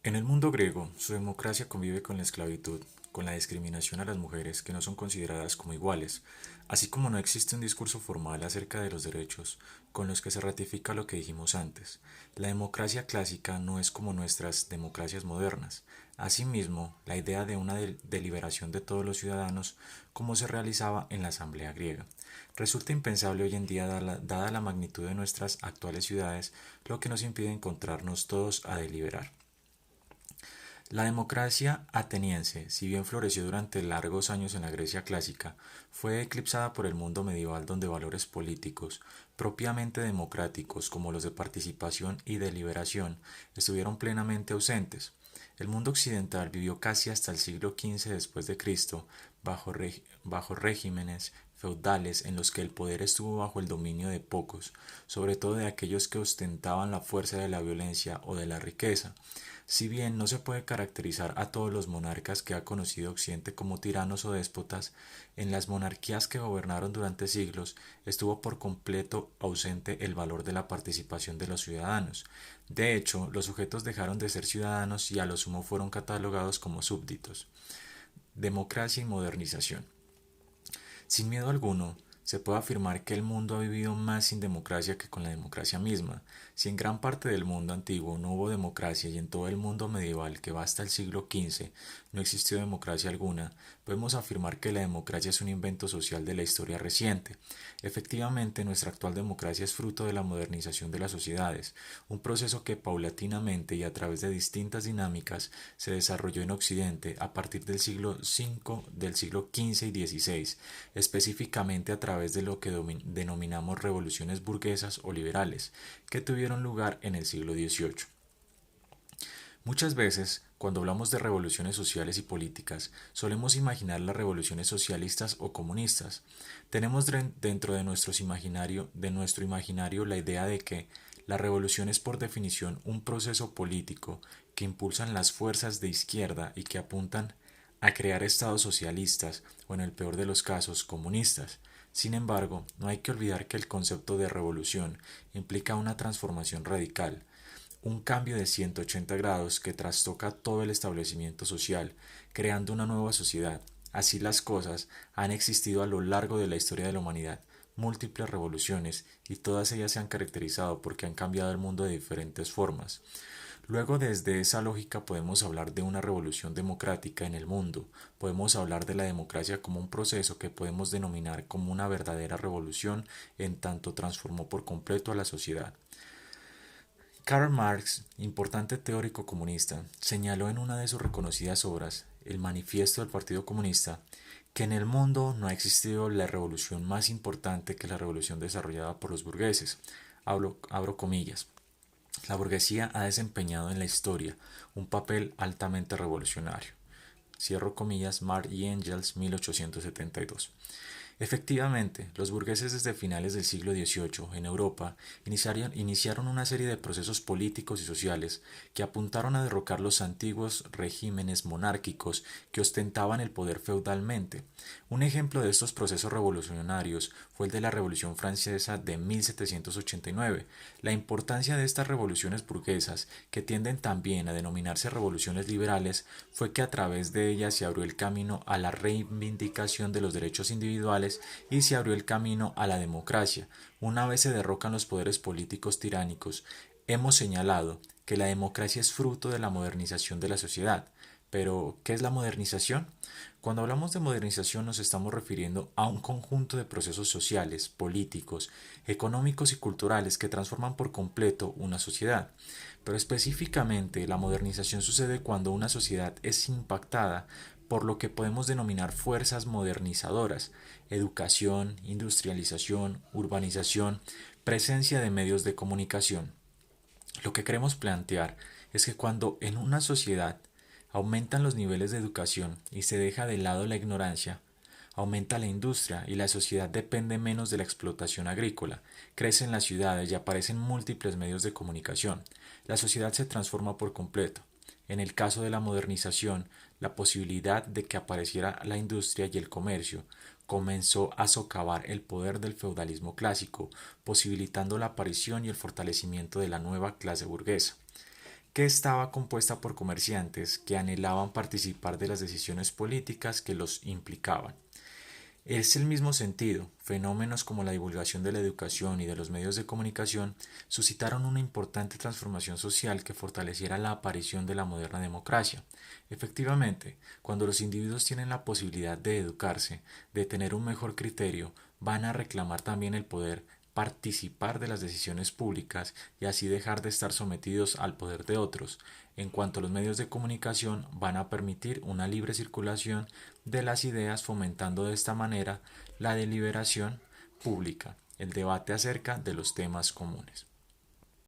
En el mundo griego, su democracia convive con la esclavitud, con la discriminación a las mujeres que no son consideradas como iguales, así como no existe un discurso formal acerca de los derechos con los que se ratifica lo que dijimos antes. La democracia clásica no es como nuestras democracias modernas. Asimismo, la idea de una deliberación de todos los ciudadanos, como se realizaba en la Asamblea griega, resulta impensable hoy en día dada la magnitud de nuestras actuales ciudades, lo que nos impide encontrarnos todos a deliberar. La democracia ateniense, si bien floreció durante largos años en la Grecia clásica, fue eclipsada por el mundo medieval donde valores políticos, propiamente democráticos como los de participación y deliberación, estuvieron plenamente ausentes. El mundo occidental vivió casi hasta el siglo XV después de Cristo bajo regímenes feudales en los que el poder estuvo bajo el dominio de pocos, sobre todo de aquellos que ostentaban la fuerza de la violencia o de la riqueza. Si bien no se puede caracterizar a todos los monarcas que ha conocido Occidente como tiranos o déspotas, en las monarquías que gobernaron durante siglos estuvo por completo ausente el valor de la participación de los ciudadanos. De hecho, los sujetos dejaron de ser ciudadanos y a lo sumo fueron catalogados como súbditos. Democracia y modernización. Sin miedo alguno, se puede afirmar que el mundo ha vivido más sin democracia que con la democracia misma. Si en gran parte del mundo antiguo no hubo democracia y en todo el mundo medieval que va hasta el siglo XV no existió democracia alguna, podemos afirmar que la democracia es un invento social de la historia reciente. Efectivamente, nuestra actual democracia es fruto de la modernización de las sociedades, un proceso que paulatinamente y a través de distintas dinámicas se desarrolló en Occidente a partir del siglo V, del siglo XV y XVI, específicamente a través de lo que denominamos revoluciones burguesas o liberales, que tuvieron lugar en el siglo XVIII. Muchas veces, cuando hablamos de revoluciones sociales y políticas, solemos imaginar las revoluciones socialistas o comunistas. Tenemos dentro de nuestro imaginario la idea de que la revolución es por definición un proceso político que impulsan las fuerzas de izquierda y que apuntan a crear estados socialistas o, en el peor de los casos, comunistas. Sin embargo, no hay que olvidar que el concepto de revolución implica una transformación radical, un cambio de 180 grados que trastoca todo el establecimiento social, creando una nueva sociedad. Así las cosas han existido a lo largo de la historia de la humanidad, múltiples revoluciones, y todas ellas se han caracterizado porque han cambiado el mundo de diferentes formas. Luego, desde esa lógica podemos hablar de una revolución democrática en el mundo, podemos hablar de la democracia como un proceso que podemos denominar como una verdadera revolución en tanto transformó por completo a la sociedad. Karl Marx, importante teórico comunista, señaló en una de sus reconocidas obras, El Manifiesto del Partido Comunista, que en el mundo no ha existido la revolución más importante que la revolución desarrollada por los burgueses. Abro comillas. La burguesía ha desempeñado en la historia un papel altamente revolucionario. Cierro comillas, Marx y Engels, 1872. Efectivamente, los burgueses desde finales del siglo XVIII en Europa iniciaron una serie de procesos políticos y sociales que apuntaron a derrocar los antiguos regímenes monárquicos que ostentaban el poder feudalmente. Un ejemplo de estos procesos revolucionarios fue el de la Revolución Francesa de 1789. La importancia de estas revoluciones burguesas, que tienden también a denominarse revoluciones liberales, fue que a través de ellas se abrió el camino a la reivindicación de los derechos individuales y se abrió el camino a la democracia. Una vez se derrocan los poderes políticos tiránicos, hemos señalado que la democracia es fruto de la modernización de la sociedad. Pero, ¿qué es la modernización? Cuando hablamos de modernización nos estamos refiriendo a un conjunto de procesos sociales, políticos, económicos y culturales que transforman por completo una sociedad. Pero específicamente la modernización sucede cuando una sociedad es impactada por lo que podemos denominar fuerzas modernizadoras: educación, industrialización, urbanización, presencia de medios de comunicación. Lo que queremos plantear es que cuando en una sociedad aumentan los niveles de educación y se deja de lado la ignorancia, aumenta la industria y la sociedad depende menos de la explotación agrícola, crecen las ciudades y aparecen múltiples medios de comunicación. La sociedad se transforma por completo. En el caso de la modernización, la posibilidad de que apareciera la industria y el comercio comenzó a socavar el poder del feudalismo clásico, posibilitando la aparición y el fortalecimiento de la nueva clase burguesa. que estaba compuesta por comerciantes que anhelaban participar de las decisiones políticas que los implicaban. Es el mismo sentido, fenómenos como la divulgación de la educación y de los medios de comunicación suscitaron una importante transformación social que fortaleciera la aparición de la moderna democracia. Efectivamente, cuando los individuos tienen la posibilidad de educarse, de tener un mejor criterio, van a reclamar también el poder participar de las decisiones públicas y así dejar de estar sometidos al poder de otros. En cuanto a los medios de comunicación, van a permitir una libre circulación de las ideas, fomentando de esta manera la deliberación pública, el debate acerca de los temas comunes.